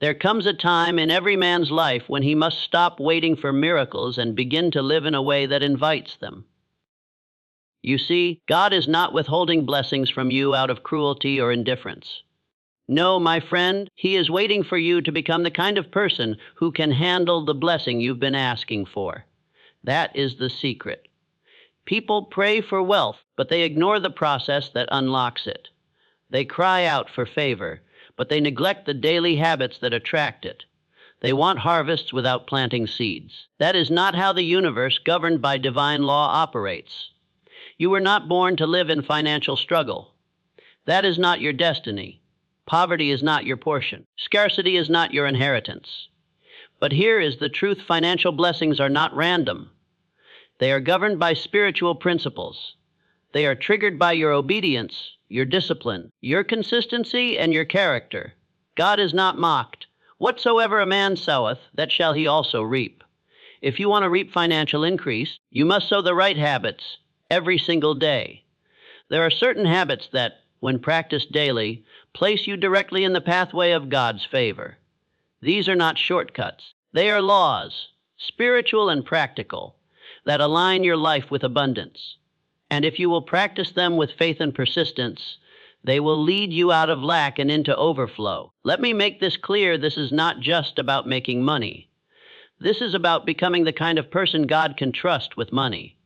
There comes a time in every man's life when he must stop waiting for miracles and begin to live in a way that invites them. You see, God is not withholding blessings from you out of cruelty or indifference. No, my friend, He is waiting for you to become the kind of person who can handle the blessing you've been asking for. That is the secret. People pray for wealth, but they ignore the process that unlocks it. They cry out for favor, but they neglect the daily habits that attract it. They want harvests without planting seeds. That is not how the universe, governed by divine law, operates. You were not born to live in financial struggle. That is not your destiny. Poverty is not your portion. Scarcity is not your inheritance. But here is the truth: financial blessings are not random. They are governed by spiritual principles. They are triggered by your obedience, your discipline, your consistency, and your character. God is not mocked. Whatsoever a man soweth, that shall he also reap. If you want to reap financial increase, you must sow the right habits every single day. There are certain habits that, when practiced daily, place you directly in the pathway of God's favor. These are not shortcuts. They are laws, spiritual and practical, that align your life with abundance. And if you will practice them with faith and persistence, they will lead you out of lack and into overflow. Let me make this clear: this is not just about making money. This is about becoming the kind of person God can trust with money.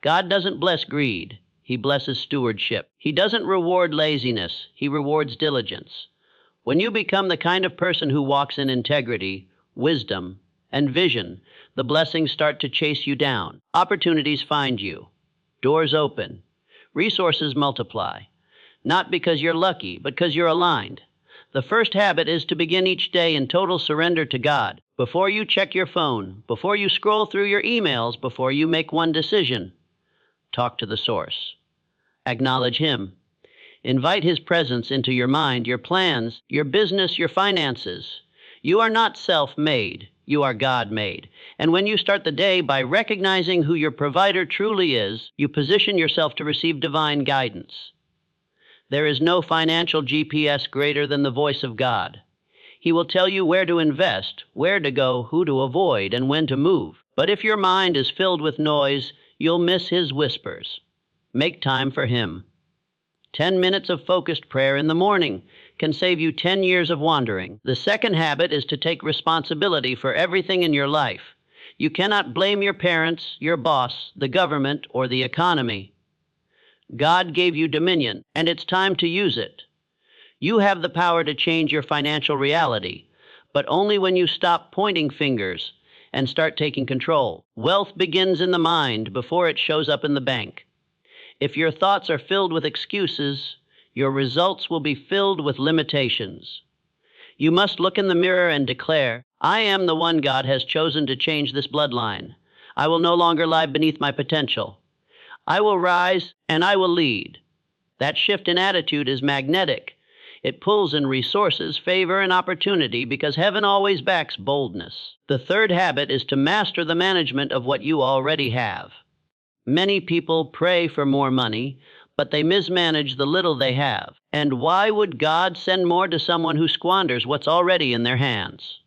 God doesn't bless greed. He blesses stewardship. He doesn't reward laziness. He rewards diligence. When you become the kind of person who walks in integrity, wisdom, and vision, the blessings start to chase you down. Opportunities find you. Doors open. Resources multiply. Not because you're lucky, but because you're aligned. The first habit is to begin each day in total surrender to God. Before you check your phone, before you scroll through your emails, before you make one decision, talk to the source. Acknowledge Him. Invite His presence into your mind, your plans, your business, your finances. You are not self-made. You are God-made. And when you start the day by recognizing who your provider truly is, you position yourself to receive divine guidance. There is no financial GPS greater than the voice of God. He will tell you where to invest, where to go, who to avoid, and when to move. But if your mind is filled with noise, you'll miss His whispers. Make time for Him. 10 minutes of focused prayer in the morning can save you 10 years of wandering. The second habit is to take responsibility for everything in your life. You cannot blame your parents, your boss, the government, or the economy. God gave you dominion, and it's time to use it. You have the power to change your financial reality, but only when you stop pointing fingers and start taking control. Wealth begins in the mind before it shows up in the bank. If your thoughts are filled with excuses, your results will be filled with limitations. You must look in the mirror and declare, "I am the one God has chosen to change this bloodline. I will no longer lie beneath my potential. I will rise and I will lead." That shift in attitude is magnetic. It pulls in resources, favor, and opportunity because heaven always backs boldness. The third habit is to master the management of what you already have. Many people pray for more money, but they mismanage the little they have. And why would God send more to someone who squanders what's already in their hands?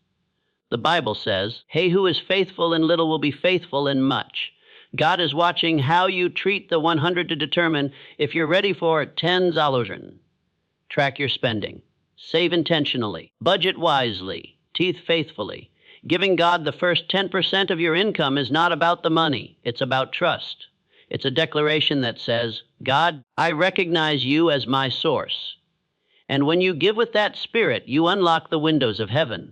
The Bible says, "He who is faithful in little will be faithful in much." God is watching how you treat the 100 to determine if you're ready for 10,000. Track your spending. Save intentionally. Budget wisely. Tithe faithfully. Giving God the first 10% of your income is not about the money. It's about trust. It's a declaration that says, "God, I recognize you as my source." And when you give with that spirit, you unlock the windows of heaven.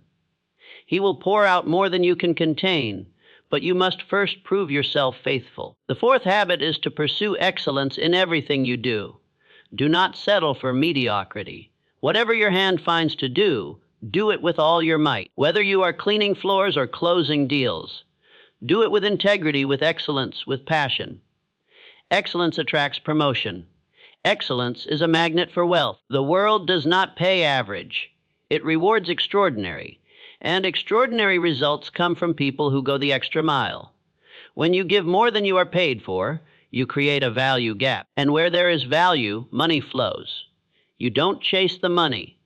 He will pour out more than you can contain, but you must first prove yourself faithful. The fourth habit is to pursue excellence in everything you do. Do not settle for mediocrity. Whatever your hand finds to do it with all your might. Whether you are cleaning floors or closing deals, do it with integrity, with excellence, with passion. Excellence attracts promotion. Excellence is a magnet for wealth. The world does not pay average. It rewards extraordinary. And extraordinary results come from people who go the extra mile. When you give more than you are paid for, you create a value gap. And where there is value, money flows. You don't chase the money.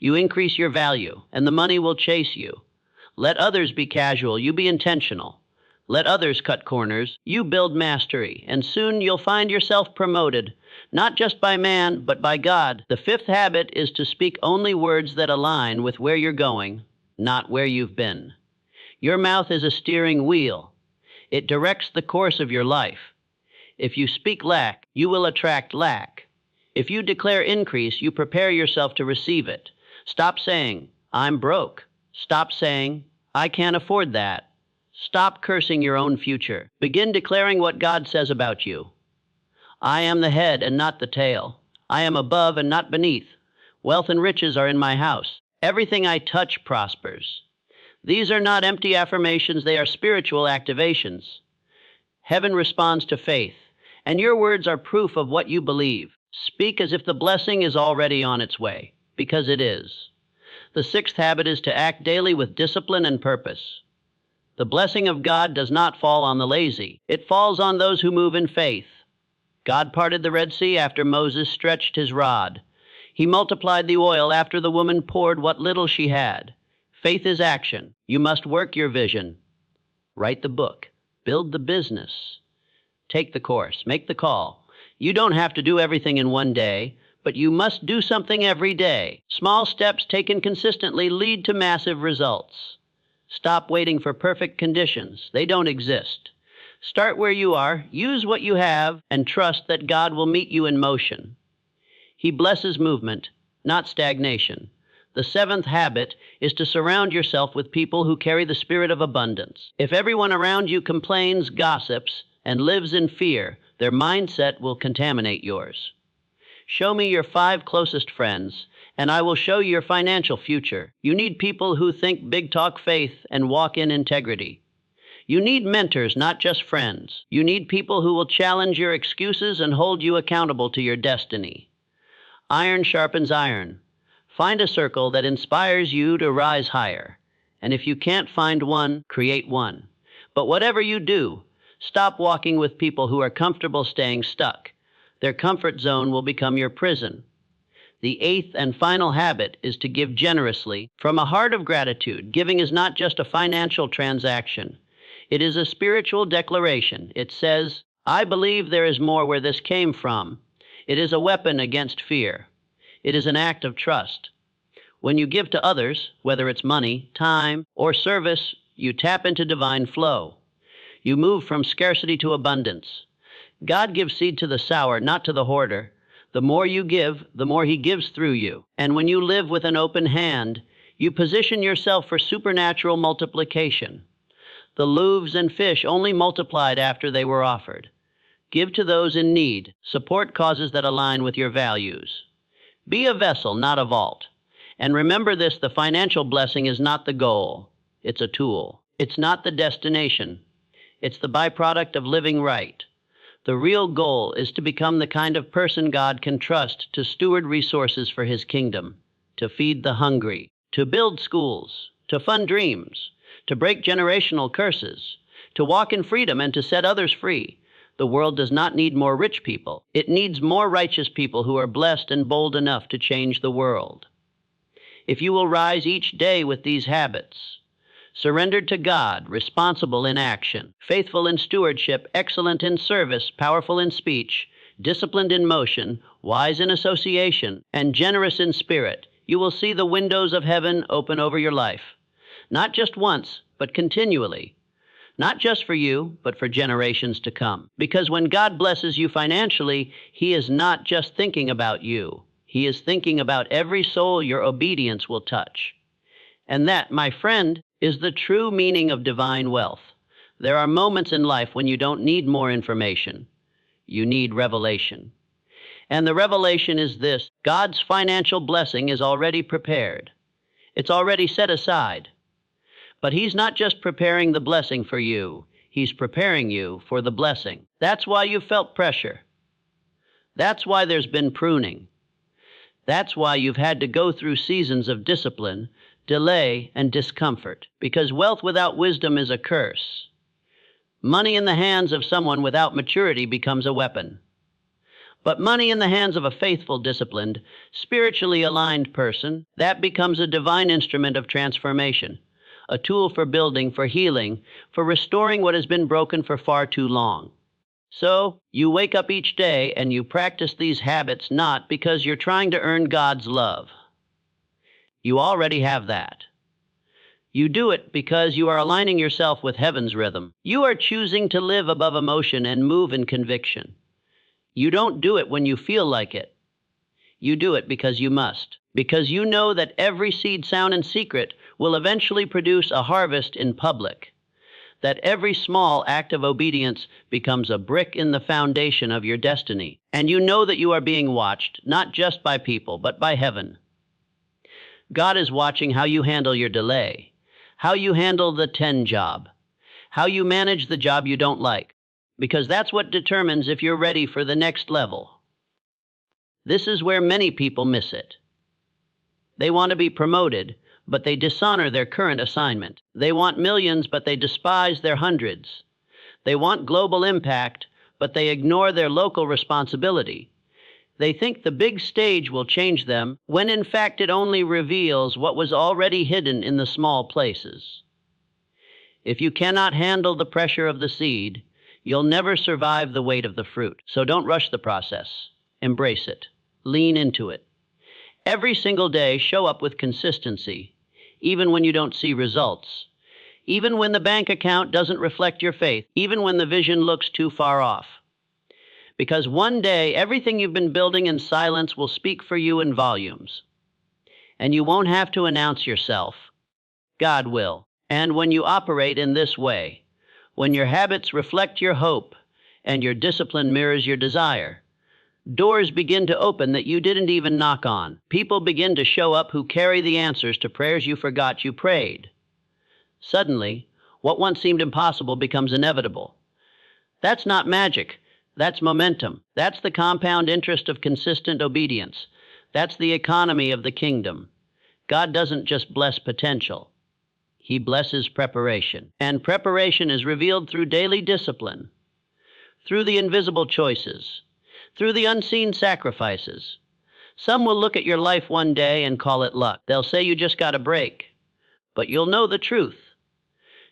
You increase your value, and the money will chase you. Let others be casual, you be intentional. Let others cut corners, you build mastery, and soon you'll find yourself promoted, not just by man, but by God. The fifth habit is to speak only words that align with where you're going, not where you've been. Your mouth is a steering wheel. It directs the course of your life. If you speak lack, you will attract lack. If you declare increase, you prepare yourself to receive it. Stop saying, I'm broke. Stop saying, I can't afford that. Stop cursing your own future. Begin declaring what God says about you. I am the head and not the tail. I am above and not beneath. Wealth and riches are in my house. Everything I touch prospers. These are not empty affirmations, they are spiritual activations. Heaven responds to faith, and your words are proof of what you believe. Speak as if the blessing is already on its way, because it is. The sixth habit is to act daily with discipline and purpose. The blessing of God does not fall on the lazy. It falls on those who move in faith. God parted the Red Sea after Moses stretched his rod. He multiplied the oil after the woman poured what little she had. Faith is action. You must work your vision. Write the book. Build the business. Take the course. Make the call. You don't have to do everything in one day, but you must do something every day. Small steps taken consistently lead to massive results. Stop waiting for perfect conditions. They don't exist. Start where you are, use what you have, and trust that God will meet you in motion. He blesses movement, not stagnation. The seventh habit is to surround yourself with people who carry the spirit of abundance. If everyone around you complains, gossips, and lives in fear, their mindset will contaminate yours. Show me your 5 closest friends, and I will show you your financial future. You need people who think big talk faith and walk in integrity. You need mentors, not just friends. You need people who will challenge your excuses and hold you accountable to your destiny. Iron sharpens iron. Find a circle that inspires you to rise higher. And if you can't find one, create one. But whatever you do, stop walking with people who are comfortable staying stuck. Their comfort zone will become your prison. The eighth and final habit is to give generously. From a heart of gratitude, giving is not just a financial transaction. It is a spiritual declaration. It says, I believe there is more where this came from. It is a weapon against fear. It is an act of trust. When you give to others, whether it's money, time, or service, you tap into divine flow. You move from scarcity to abundance. God gives seed to the sower, not to the hoarder. The more you give, the more He gives through you. And when you live with an open hand, you position yourself for supernatural multiplication. The loaves and fish only multiplied after they were offered. Give to those in need. Support causes that align with your values. Be a vessel, not a vault. And remember this, the financial blessing is not the goal. It's a tool. It's not the destination. It's the byproduct of living right. The real goal is to become the kind of person God can trust to steward resources for His kingdom, to feed the hungry, to build schools, to fund dreams, to break generational curses, to walk in freedom and to set others free. The world does not need more rich people. It needs more righteous people who are blessed and bold enough to change the world. If you will rise each day with these habits, surrendered to God, responsible in action, faithful in stewardship, excellent in service, powerful in speech, disciplined in motion, wise in association, and generous in spirit, you will see the windows of heaven open over your life. Not just once, but continually. Not just for you, but for generations to come. Because when God blesses you financially, He is not just thinking about you. He is thinking about every soul your obedience will touch. And that, my friend, is the true meaning of divine wealth. There are moments in life when you don't need more information. You need revelation. And the revelation is this: God's financial blessing is already prepared. It's already set aside. But He's not just preparing the blessing for you. He's preparing you for the blessing. That's why you felt pressure. That's why there's been pruning. That's why you've had to go through seasons of discipline, delay, and discomfort. Because wealth without wisdom is a curse. Money in the hands of someone without maturity becomes a weapon. But money in the hands of a faithful, disciplined, spiritually aligned person, that becomes a divine instrument of transformation, a tool for building, for healing, for restoring what has been broken for far too long. So, you wake up each day and you practice these habits not because you're trying to earn God's love. You already have that. You do it because you are aligning yourself with heaven's rhythm. You are choosing to live above emotion and move in conviction. You don't do it when you feel like it. You do it because you must, because you know that every seed sown in secret will eventually produce a harvest in public, that every small act of obedience becomes a brick in the foundation of your destiny, and you know that you are being watched, not just by people, but by heaven. God is watching how you handle your delay, how you handle the 10 job, how you manage the job you don't like, because that's what determines if you're ready for the next level. This is where many people miss it. They want to be promoted, but they dishonor their current assignment. They want millions, but they despise their hundreds. They want global impact, but they ignore their local responsibility. They think the big stage will change them, when in fact it only reveals what was already hidden in the small places. If you cannot handle the pressure of the seed, you'll never survive the weight of the fruit. So don't rush the process. Embrace it. Lean into it. Every single day, show up with consistency, even when you don't see results, even when the bank account doesn't reflect your faith, even when the vision looks too far off. Because one day, everything you've been building in silence will speak for you in volumes. And you won't have to announce yourself. God will. And when you operate in this way, when your habits reflect your hope and your discipline mirrors your desire, doors begin to open that you didn't even knock on. People begin to show up who carry the answers to prayers you forgot you prayed. Suddenly, what once seemed impossible becomes inevitable. That's not magic. That's momentum. That's the compound interest of consistent obedience. That's the economy of the kingdom. God doesn't just bless potential. He blesses preparation. And preparation is revealed through daily discipline, through the invisible choices, through the unseen sacrifices. Some will look at your life one day and call it luck. They'll say you just got a break. But you'll know the truth.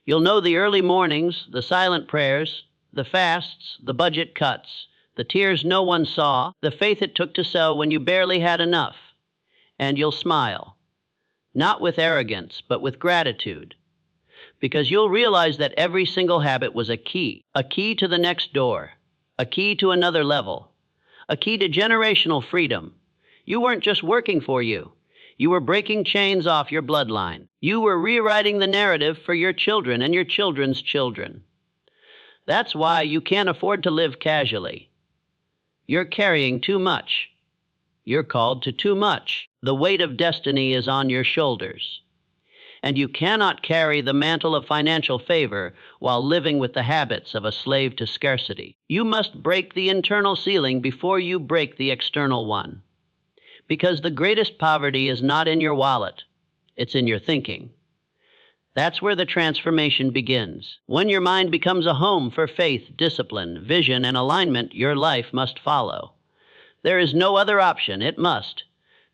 You'll know the early mornings, the silent prayers, the fasts, the budget cuts, the tears no one saw, the faith it took to sow when you barely had enough. And you'll smile. Not with arrogance, but with gratitude. Because you'll realize that every single habit was a key to the next door, a key to another level, a key to generational freedom. You weren't just working for you. You were breaking chains off your bloodline. You were rewriting the narrative for your children and your children's children. That's why you can't afford to live casually. You're carrying too much. You're called to too much. The weight of destiny is on your shoulders. And you cannot carry the mantle of financial favor while living with the habits of a slave to scarcity. You must break the internal ceiling before you break the external one. Because the greatest poverty is not in your wallet, it's in your thinking. That's where the transformation begins. When your mind becomes a home for faith, discipline, vision, and alignment, your life must follow. There is no other option, it must.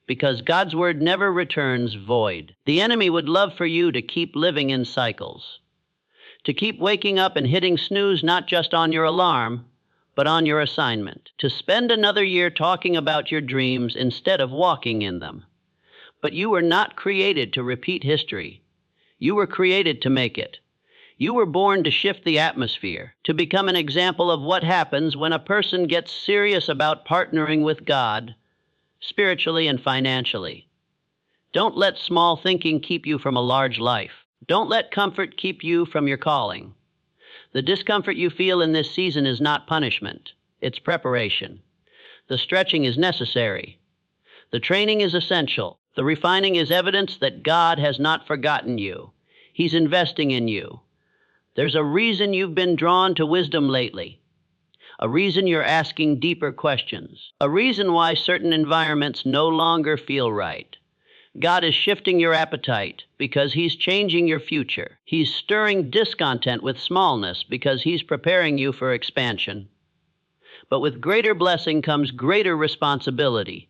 Because God's word never returns void. The enemy would love for you to keep living in cycles, to keep waking up and hitting snooze not just on your alarm, but on your assignment, to spend another year talking about your dreams instead of walking in them. But you were not created to repeat history. You were created to make it. You were born to shift the atmosphere, to become an example of what happens when a person gets serious about partnering with God, spiritually and financially. Don't let small thinking keep you from a large life. Don't let comfort keep you from your calling. The discomfort you feel in this season is not punishment. It's preparation. The stretching is necessary. The training is essential. The refining is evidence that God has not forgotten you. He's investing in you. There's a reason you've been drawn to wisdom lately. A reason you're asking deeper questions. A reason why certain environments no longer feel right. God is shifting your appetite because He's changing your future. He's stirring discontent with smallness because He's preparing you for expansion. But with greater blessing comes greater responsibility.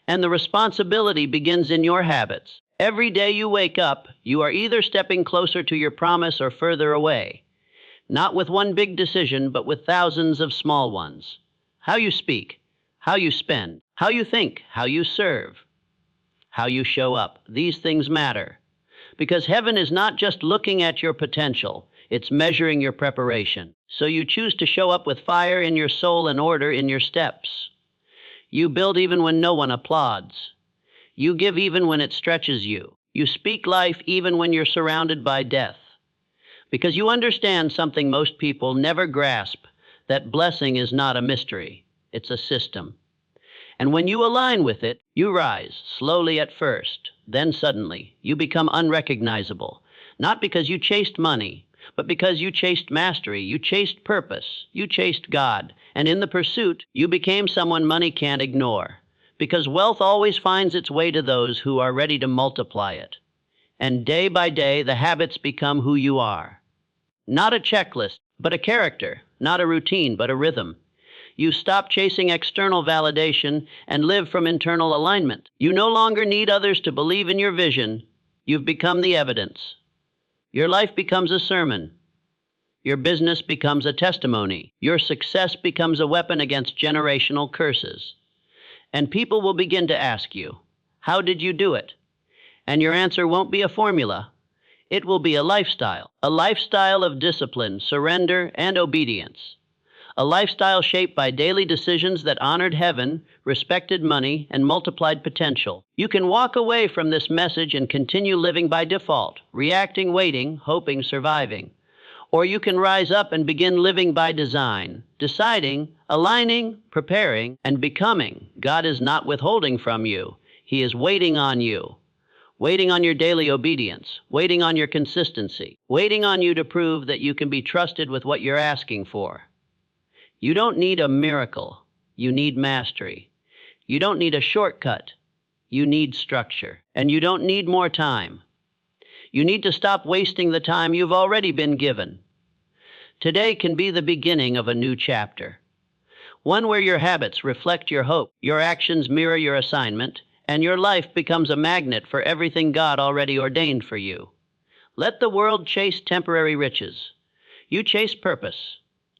And the responsibility begins in your habits. Every day you wake up, you are either stepping closer to your promise or further away. Not with one big decision, but with thousands of small ones. How you speak, how you spend, how you think, how you serve, how you show up. These things matter. Because heaven is not just looking at your potential, it's measuring your preparation. So you choose to show up with fire in your soul and order in your steps. You build even when no one applauds. You give even when it stretches you. You speak life even when you're surrounded by death. Because you understand something most people never grasp, that blessing is not a mystery, it's a system. And when you align with it, you rise, slowly at first, then suddenly, you become unrecognizable. Not because you chased money, but because you chased mastery, you chased purpose, you chased God, and in the pursuit, you became someone money can't ignore. Because wealth always finds its way to those who are ready to multiply it. And day by day, the habits become who you are. Not a checklist, but a character, not a routine, but a rhythm. You stop chasing external validation and live from internal alignment. You no longer need others to believe in your vision. You've become the evidence. Your life becomes a sermon. Your business becomes a testimony. Your success becomes a weapon against generational curses. And people will begin to ask you, how did you do it? And your answer won't be a formula. It will be a lifestyle of discipline, surrender, and obedience. A lifestyle shaped by daily decisions that honored heaven, respected money, and multiplied potential. You can walk away from this message and continue living by default, reacting, waiting, hoping, surviving. Or you can rise up and begin living by design, deciding, aligning, preparing, and becoming. God is not withholding from you. He is waiting on you. Waiting on your daily obedience, waiting on your consistency, waiting on you to prove that you can be trusted with what you're asking for. You don't need a miracle. You need mastery. You don't need a shortcut. You need structure. And you don't need more time. You need to stop wasting the time you've already been given. Today can be the beginning of a new chapter. One where your habits reflect your hope, your actions mirror your assignment, and your life becomes a magnet for everything God already ordained for you. Let the world chase temporary riches. You chase purpose.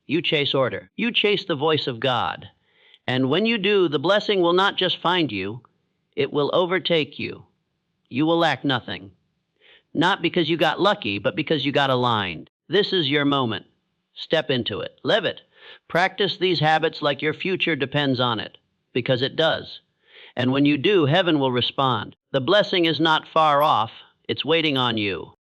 You chase order. You chase the voice of God. And when you do, the blessing will not just find you, it will overtake you. You will lack nothing. Not because you got lucky, but because you got aligned. This is your moment. Step into it. Live it. Practice these habits like your future depends on it, because it does. And when you do, heaven will respond. The blessing is not far off. It's waiting on you.